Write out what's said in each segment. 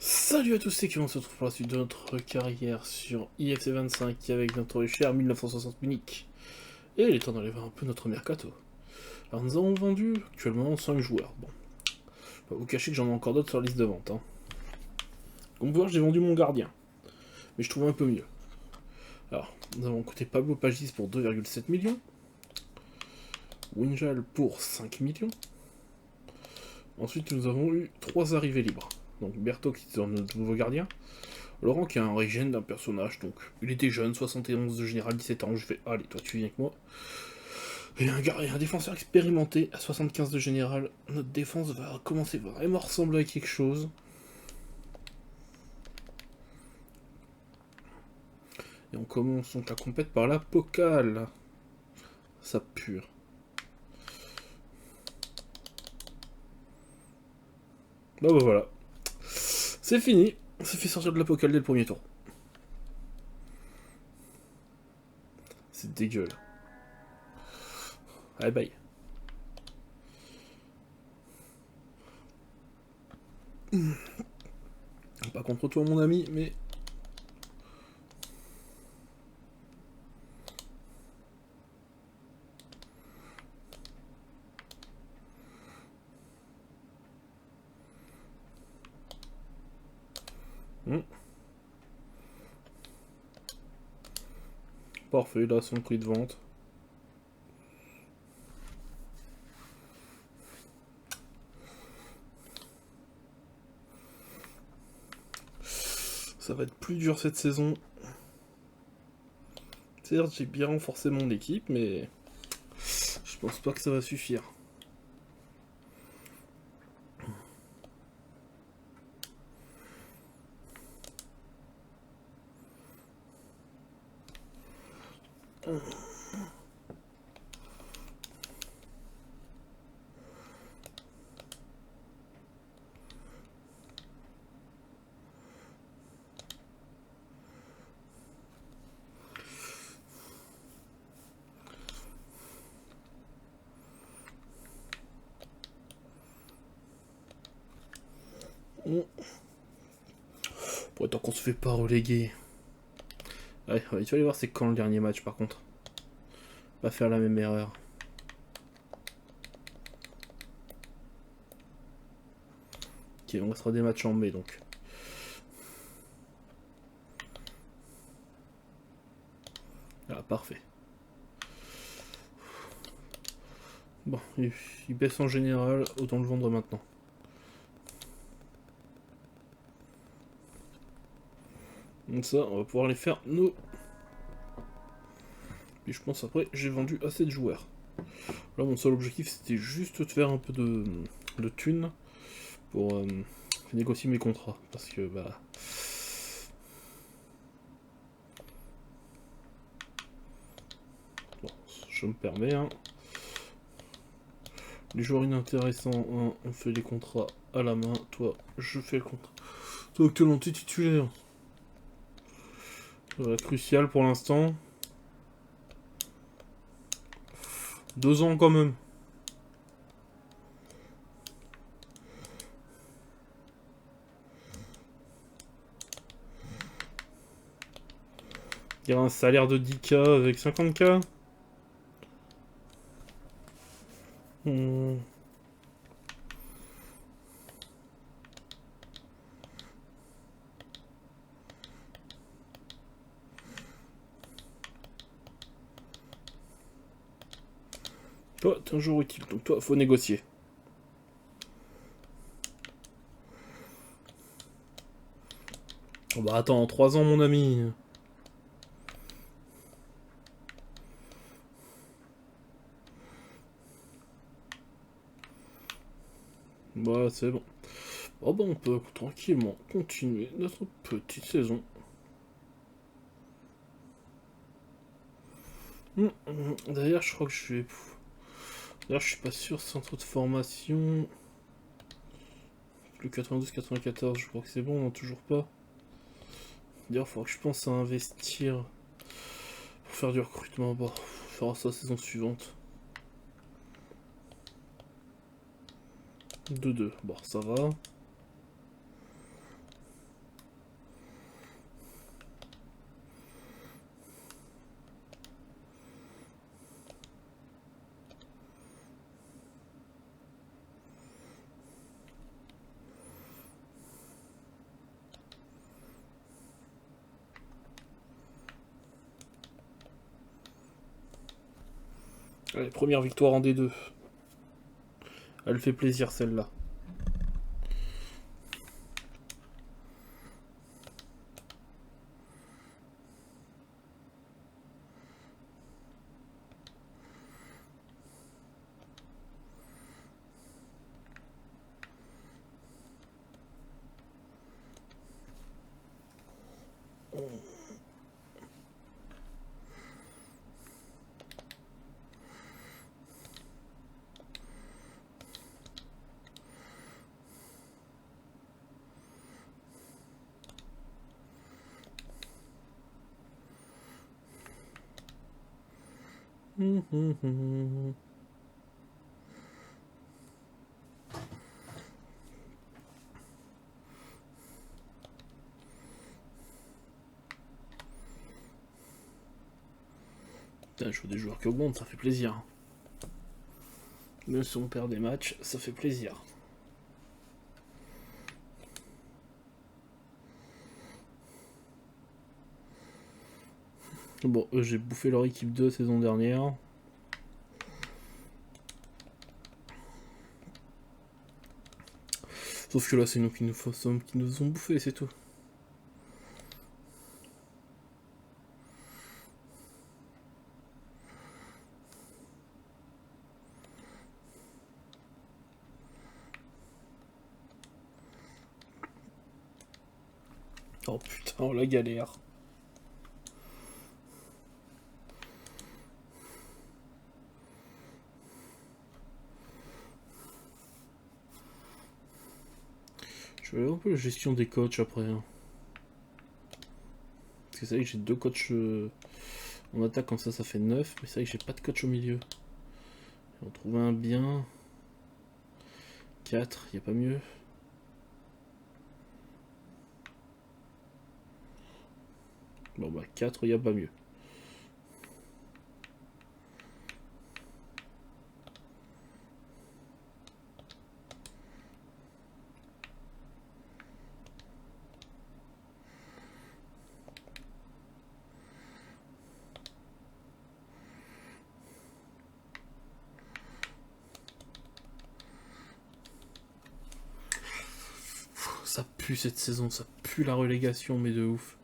Salut à tous, c'est qui on se retrouve pour la suite de notre carrière sur IFC 25 avec notre cher 1960 Munich. Et il est temps d'aller voir un peu notre mercato. Alors nous avons vendu actuellement 5 joueurs. Bon, pas vous cacher que j'en ai encore d'autres sur la liste de vente. Comme vous voyez, j'ai vendu mon gardien. Mais je trouve un peu mieux. Alors, nous avons coûté Pablo Pagis pour 2,7 millions. Winjal pour 5 millions. Ensuite, nous avons eu 3 arrivées libres. Donc Berto qui est notre nouveau gardien. Laurent qui a un régène d'un personnage, donc il était jeune, 71 de général, 17 ans, je fais allez toi tu viens avec moi. Et un défenseur expérimenté à 75 de général, notre défense va commencer vraiment à ressembler à quelque chose. Et on commence donc la compète par la Pokal. Ça pure. Bah voilà. C'est fini. On s'est fait sortir de la Pokal dès le premier tour. C'est dégueulasse. Allez bye. Pas contre toi mon ami, mais... Parfait, là son prix de vente. Ça va être plus dur cette saison. Certes, j'ai bien renforcé mon équipe, mais je pense pas que ça va suffire. Pour tant qu'on se fait pas reléguer. Allez, tu vas aller voir c'est quand le dernier match par contre. Pas faire la même erreur. Ok, on restera des matchs en mai donc. Ah, parfait. Bon, il baisse en général, autant le vendre maintenant. Donc ça, on va pouvoir les faire nous. Puis je pense après, j'ai vendu assez de joueurs. Là, mon seul objectif, c'était juste de faire un peu de thunes pour négocier mes contrats. Parce que, bah... Bon, je me permets, hein. Les joueurs inintéressants, hein, on fait les contrats à la main. Toi, je fais le contrat. Toi, actuellement, t'es titulaire. Crucial pour l'instant. 2 ans quand même. Il y a un salaire de 10K avec 50K. Hmm. Toi, t'es un jour utile, donc toi, faut négocier. Oh bah attends, 3 ans mon ami. Bah c'est bon. Oh bah on peut tranquillement continuer notre petite saison. D'ailleurs, je crois que je vais... D'ailleurs, je suis pas sûr, centre de formation... Le 92-94, je crois que c'est bon, non, toujours pas. D'ailleurs, il faudra que je pense à investir pour faire du recrutement. Bon, on fera ça la saison suivante. 2-2, bon, ça va. Allez, première victoire en D2. Elle fait plaisir celle-là. Putain, je vois des joueurs qui augmentent, ça fait plaisir. Même si on perd des matchs, ça fait plaisir. Bon, eux, j'ai bouffé leur équipe 2 saison dernière. Sauf que là, c'est nous qui nous ont bouffé, c'est tout. Oh putain, la galère. Je vais voir un peu la gestion des coachs après. Hein. Parce que c'est vrai que j'ai 2 coachs en attaque, comme ça fait 9. Mais c'est vrai que j'ai pas de coach au milieu. On va trouver un bien. 4, y a pas mieux. Bon bah 4, y a pas mieux. Ça pue cette saison, ça pue la relégation, mais de ouf.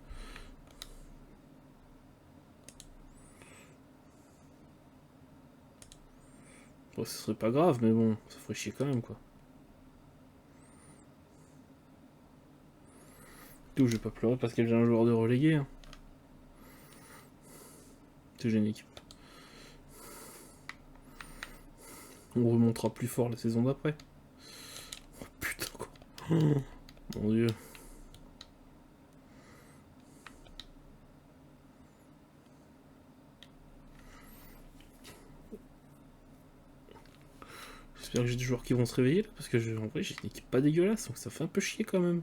Bon, ce serait pas grave, mais bon, ça ferait chier quand même, quoi. Tout, je vais pas pleurer parce qu'elle vient un joueur de relégué. Hein. C'est j'ai une équipe. On remontera plus fort la saison d'après. Oh putain, quoi. Oh, mon dieu. J'espère que j'ai des joueurs qui vont se réveiller là, parce que en vrai j'ai une équipe pas dégueulasse, donc ça fait un peu chier quand même.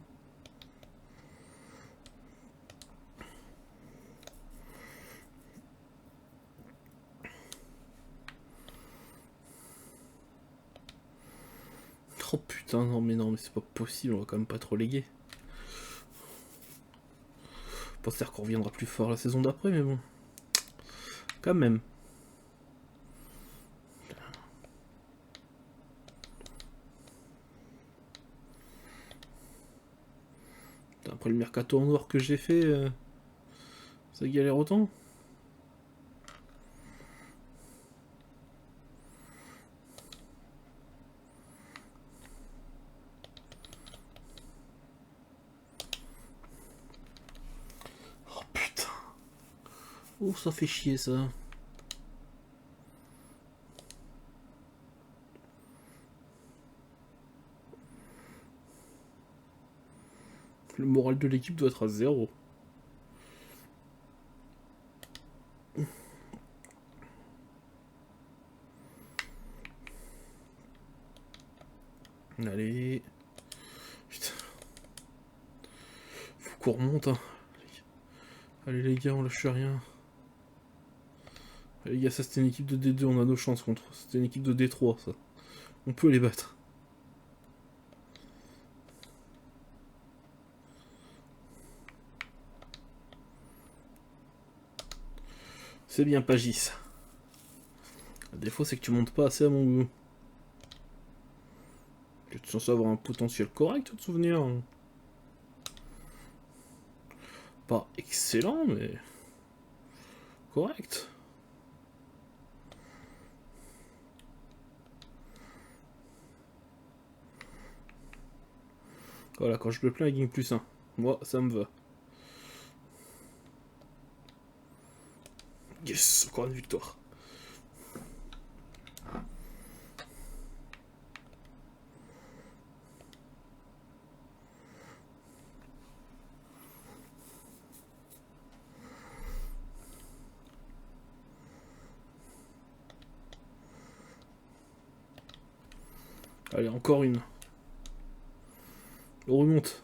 Oh putain, non mais c'est pas possible, on va quand même pas trop léguer. Pas dire qu'on reviendra plus fort la saison d'après, mais bon. Quand même. Après le mercato en noir que j'ai fait, ça galère autant. Oh putain. Oh, ça fait chier ça. Le moral de l'équipe doit être à 0. Allez. Putain. Faut qu'on remonte, hein. Allez les gars, on lâche rien. Allez, les gars, ça c'était une équipe de D2, on a nos chances contre. C'était une équipe de D3, ça. On peut les battre. C'est bien Pagis. défaut, c'est que tu montes pas assez à mon goût. Tu es censé avoir un potentiel correct de souvenir. Pas excellent, mais correct. Voilà, quand je me plains, il gagne plus 1. Moi, ça me va. Yes, encore une victoire. Allez, encore une. On remonte.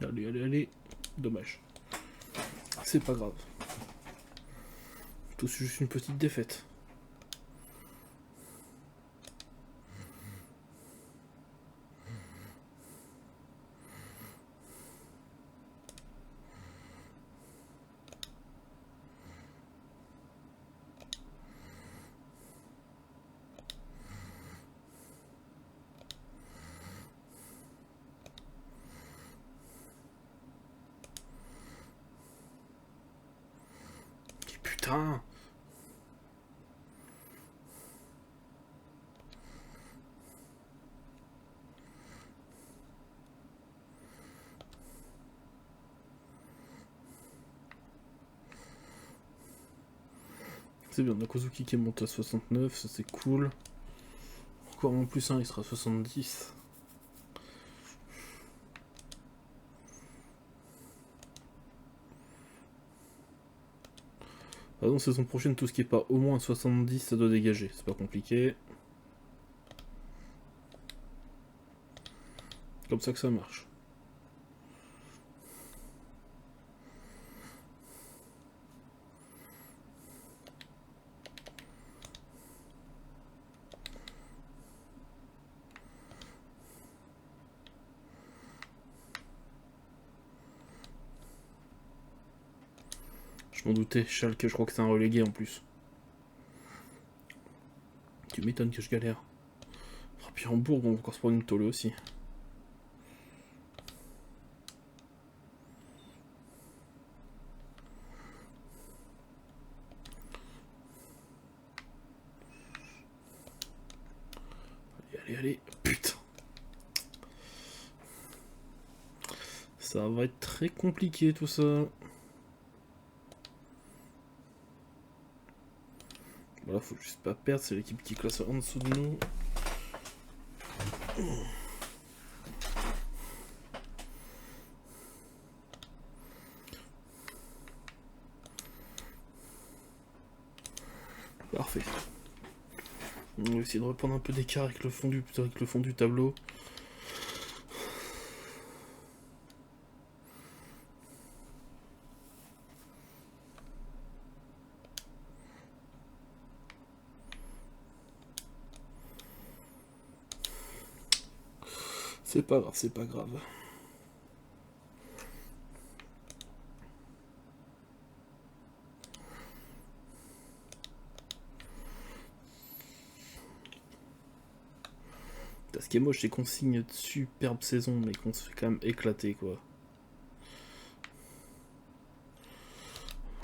Allez, allez, allez. Dommage. C'est pas grave. Tout c'est juste une petite défaite. Putain. C'est bien, Nakozuki qui est monté à 69, ça c'est cool. Encore en plus 1, il sera à 70. Ah non, saison prochaine, tout ce qui est pas au moins 70, ça doit dégager. C'est pas compliqué. Comme ça que ça marche. Je m'en doutais, Schalke, je crois que c'est un relégué en plus. Tu m'étonnes que je galère. Oh, puis Hambourg, on va encore se prendre une tôle aussi. Allez, allez, allez. Putain. Ça va être très compliqué tout ça. Voilà, faut juste pas perdre, c'est l'équipe qui classe en dessous de nous. Parfait. On va essayer de reprendre un peu d'écart avec le fond du tableau. C'est pas grave, c'est pas grave. Ce qui est moche, c'est qu'on signe de superbes saisons, mais qu'on se fait quand même éclater, quoi.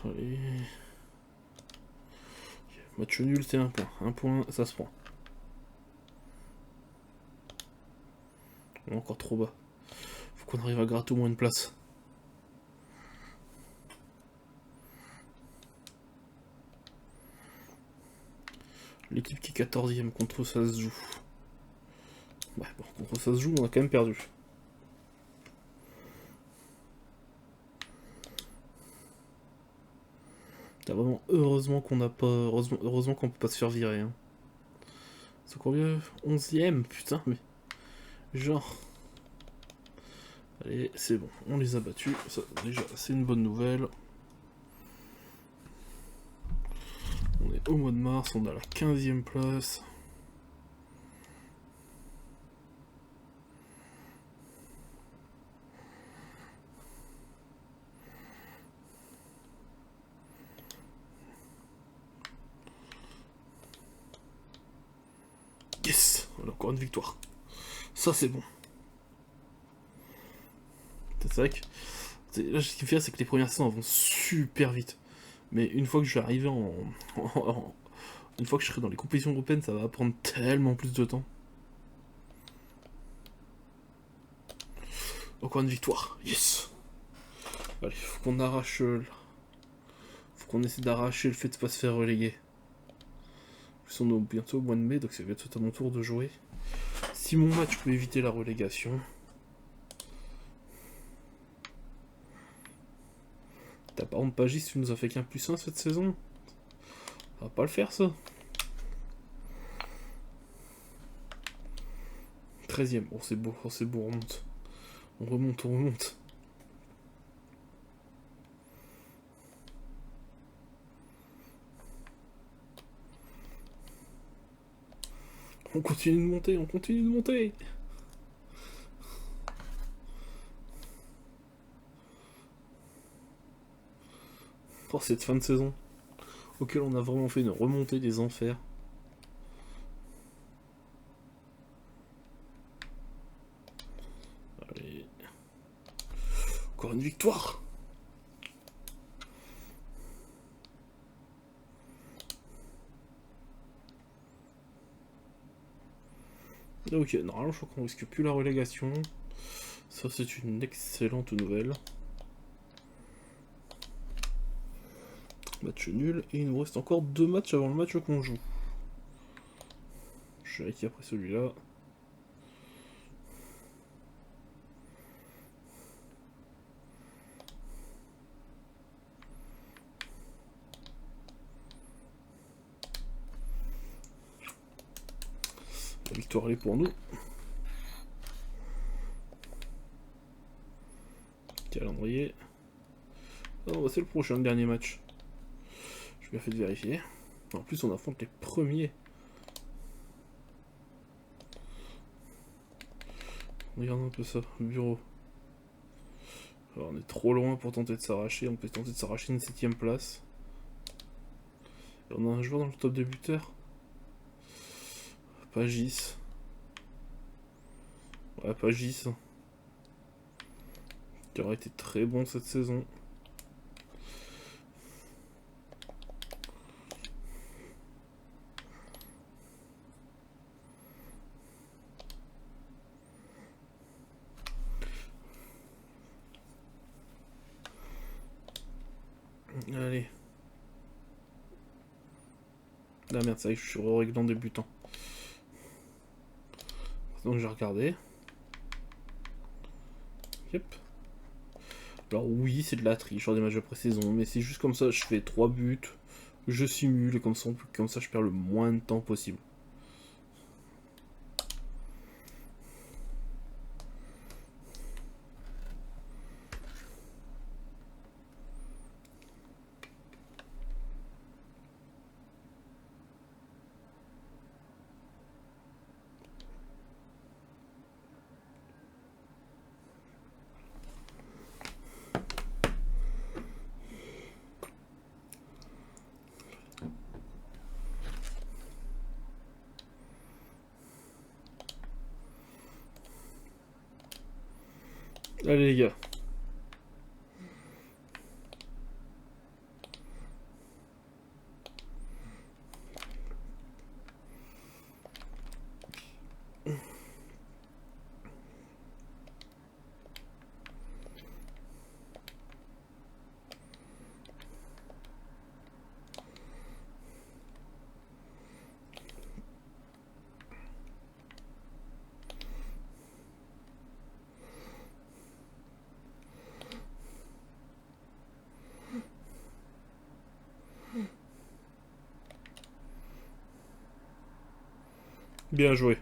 Allez. Match nul, c'est un point. Un point, ça se prend. On est encore trop bas. Faut qu'on arrive à gratter au moins une place. L'équipe qui est 14ème, contre ça se joue. Ouais, bon, contre ça se joue, on a quand même perdu. Vraiment, heureusement qu'on n'a pas. Heureusement qu'on peut pas se faire virer. Hein. C'est combien 11ème, putain, mais. Genre. Allez, c'est bon, on les a battus. Ça, déjà, c'est une bonne nouvelle. On est au mois de mars, on a la 15e place. Yes, on a encore une victoire. Ça c'est bon. C'est vrai que là, ce qui me fait, c'est que les premières saisons vont super vite. Mais une fois que je vais arriver une fois que je serai dans les compétitions européennes, ça va prendre tellement plus de temps. Encore une victoire. Yes. Allez, faut qu'on arrache... Faut qu'on essaie d'arracher le fait de pas se faire reléguer. On est bientôt au mois de mai, donc c'est bientôt à mon tour de jouer. Si mon match peut éviter la relégation... T'as par contre Pagis, tu nous as fait qu'un +1 cette saison. Ça va pas le faire ça. 13ème, oh c'est beau, on remonte. On remonte. On continue de monter. Pour cette fin de saison, auquel on a vraiment fait une remontée des enfers. Allez. Encore une victoire. Ok, normalement je crois qu'on risque plus la relégation. Ça c'est une excellente nouvelle. Match nul, et il nous reste encore 2 matchs avant le match qu'on joue. Je vérifie après celui-là. La victoire elle est pour nous. Calendrier. Oh, bah, c'est le prochain, le dernier match. Je bien fait de vérifier. En plus on affronte les premiers. Regarde un peu ça, le bureau. Alors on est trop loin pour tenter de s'arracher. On peut tenter de s'arracher une 7ème place. Et on a un joueur dans le top de buteur. Pagis. Ouais, Pagis. Qui aurait été très bon cette saison. Allez. Ah merde, ça y est, je suis réglant débutant. Donc j'ai regardé. Yep. Alors oui, c'est de la triche sur des matchs de pré-saison, mais c'est juste comme ça, je fais 3 buts, je simule, et comme ça je perds le moins de temps possible. Allez les gars. Bien joué.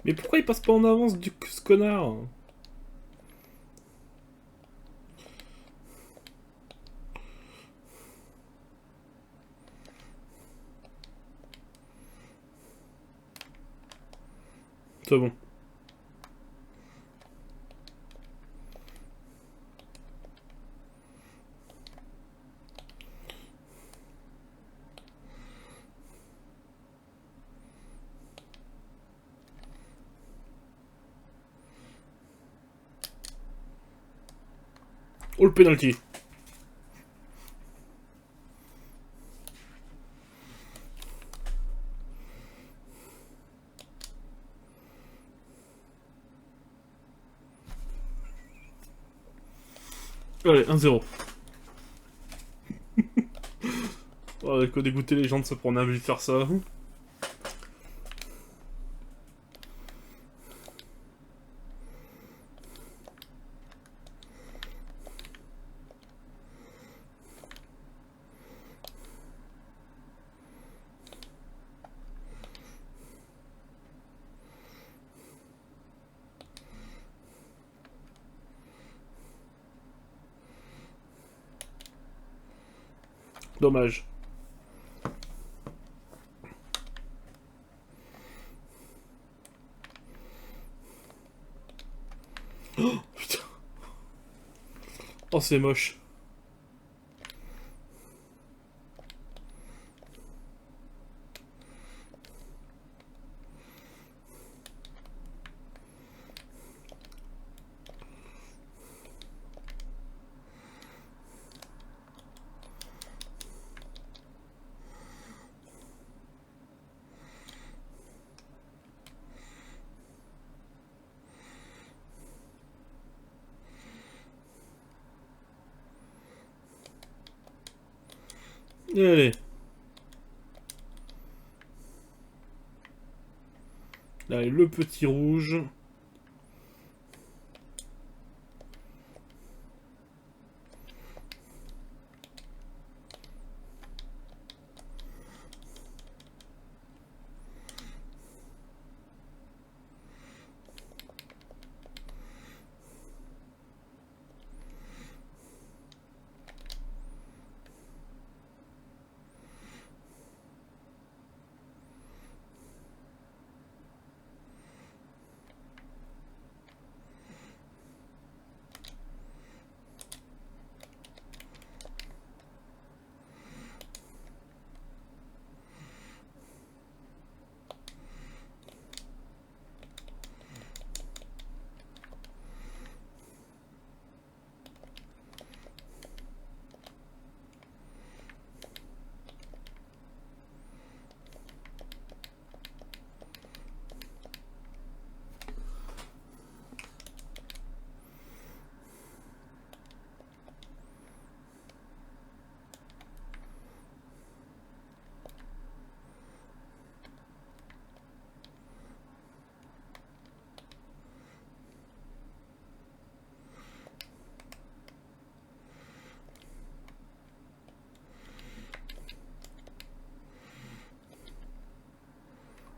Mais pourquoi il passe pas en avance, ce connard? C'est bon. Oh, le penalty. Allez, 1-0. Oh, que dégoûter les gens de se prendre un but de faire ça. Dommage. Oh, putain. Oh, c'est moche. Allez. Allez, le petit rouge.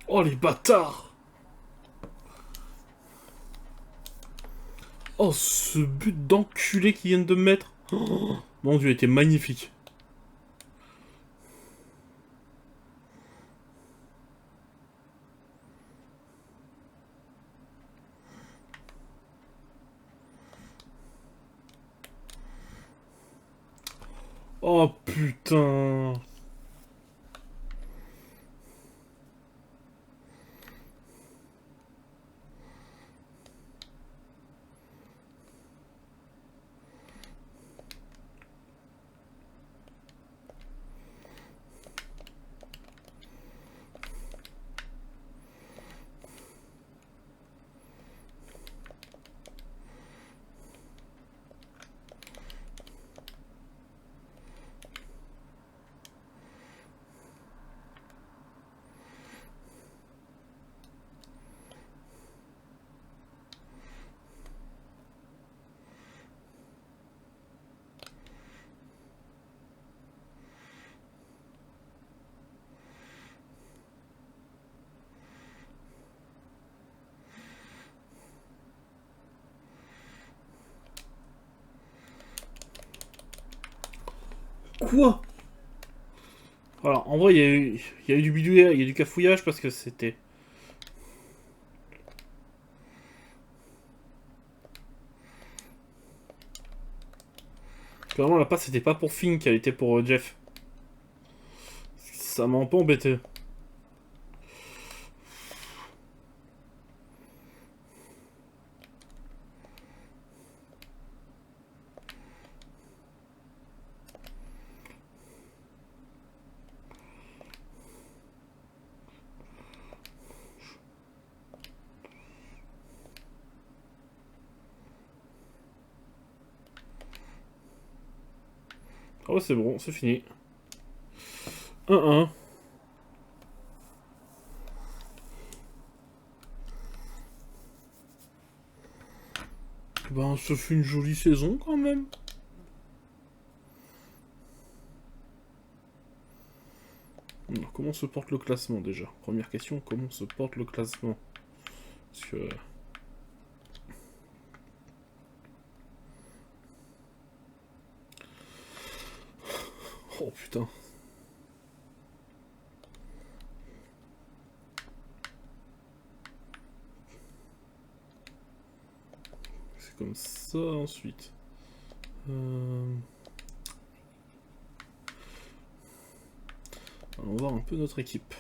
Oh, les bâtards. Oh, ce but d'enculé qu'ils viennent de me mettre. Oh, mon dieu, il était magnifique. Oh, putain. Quoi? Alors, en vrai, il y a eu du bidouillage, il y a du cafouillage parce que c'était... Clairement, la passe, c'était pas pour Fink, elle était pour Jeff. Ça m'a un peu embêté. Ah ouais, c'est bon, c'est fini. 1-1. Ben, ça fait une jolie saison quand même. Alors, comment se porte le classement déjà? Première question, comment se porte le classement? Parce que... Oh putain. C'est comme ça ensuite. Allons voir un peu notre équipe.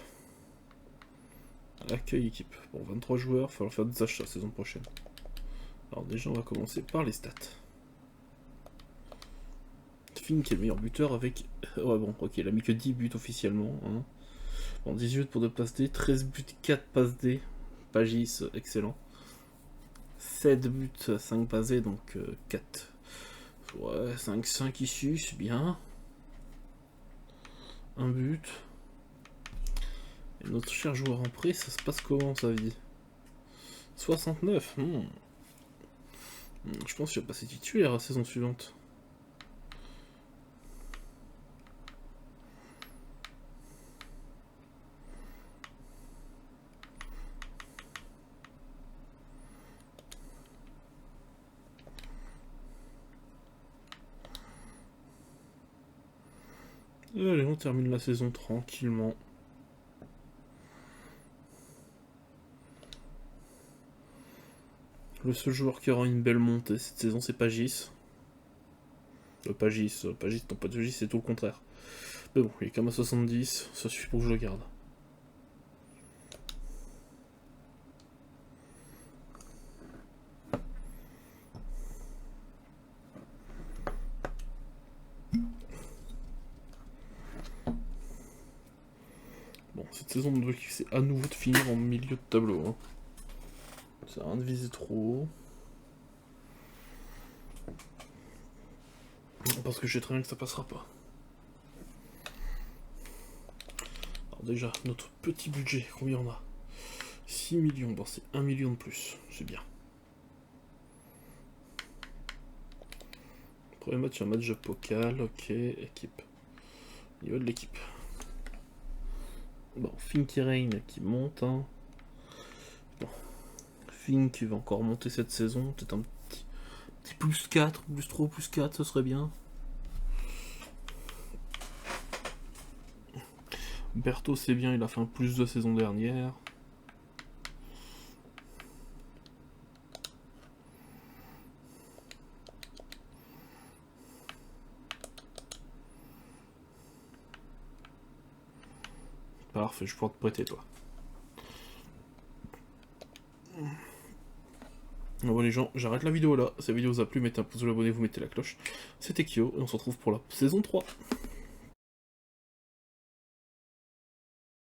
Accueil équipe. Bon, 23 joueurs, il va falloir faire des achats la saison prochaine. Alors déjà, on va commencer par les stats. Fink est le meilleur buteur avec... Ouais bon, ok, il a mis que 10 buts officiellement. Hein. Bon, 18 pour 2 passes D, 13 buts, 4 passes D. Pagis, excellent. 7 buts, 5 passes D, donc 4. Ouais, 5 ici, c'est bien. Un but. Et notre cher joueur en prêt, ça se passe comment sa vie? 69. Je pense qu'il va passer titulaire la saison suivante. Allez, on termine la saison tranquillement. Le seul joueur qui aura une belle montée cette saison, c'est Pagis. Pagis, non pas Pagis, c'est tout le contraire. Mais bon, il est quand même à 70, ça suffit pour que je le garde. Bon, cette saison, l'objectif c'est à nouveau de finir en milieu de tableau. Hein. Ça sert à rien de viser trop haut. Parce que je sais très bien que ça passera pas. Alors déjà, notre petit budget, combien on a? 6 millions, bon c'est 1 million de plus, c'est bien. Premier match, un match de Pokal, ok, équipe. Niveau de l'équipe. Bon, Fink et Rain qui monte. Hein. Bon. Fink va encore monter cette saison, peut-être un petit plus 4, plus 3, plus 4, ce serait bien. Berthaud c'est bien, il a fait un plus de saison dernière. Parfait, je pourrais te prêter toi. Bon les gens, j'arrête la vidéo là. Si la vidéo vous a plu, mettez un pouce bleu, abonnez-vous, mettez la cloche. C'était Kyo et on se retrouve pour la saison 3.